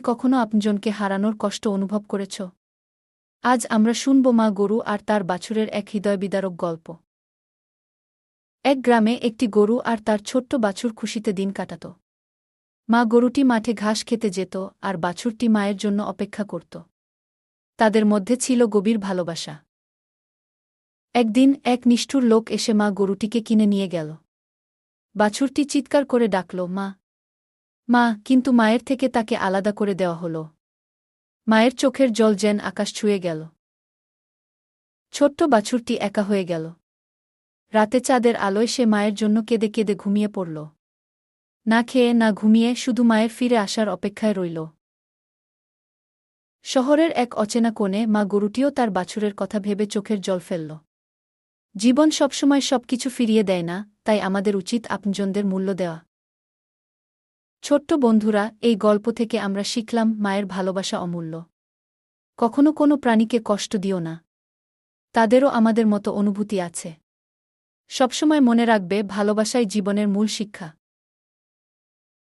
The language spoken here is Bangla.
কখনো আপনজনকে হারানোর কষ্ট অনুভব করেছ? আজ আমরা শুনব মা গরু আর তার বাছুরের এক হৃদয়বিদারক গল্প। এক গ্রামে একটি গরু আর তার ছোট্ট বাছুর খুশিতে দিন কাটাত। মা গরুটি মাঠে ঘাস খেতে যেত আর বাছুরটি মায়ের জন্য অপেক্ষা করত। তাদের মধ্যে ছিল গভীর ভালোবাসা। একদিন এক নিষ্ঠুর লোক এসে মা গরুটিকে কিনে নিয়ে গেল। বাছুরটি চিৎকার করে ডাকল, মা, মা, কিন্তু মায়ের থেকে তাকে আলাদা করে দেওয়া হল। মায়ের চোখের জল যেন আকাশ ছুঁয়ে গেল। ছোট্ট বাছুরটি একা হয়ে গেল। রাতে চাঁদের আলোয় সে মায়ের জন্য কেঁদে কেঁদে ঘুমিয়ে পড়ল। না খেয়ে না ঘুমিয়ে শুধু মায়ের ফিরে আসার অপেক্ষায় রইল। শহরের এক অচেনা কোণে মা গরুটিও তার বাছুরের কথা ভেবে চোখের জল ফেলল। জীবন সবসময় সবকিছু ফিরিয়ে দেয় না, তাই আমাদের উচিত আপনজনদের মূল্য দেওয়া। ছোট্ট বন্ধুরা, এই গল্প থেকে আমরা শিখলাম মায়ের ভালোবাসা অমূল্য। কখনো কোনো প্রাণীকে কষ্ট দিও না। তাদেরও আমাদের মতো অনুভূতি আছে। সবসময় মনে রাখবে, ভালোবাসাই জীবনের মূল শিক্ষা।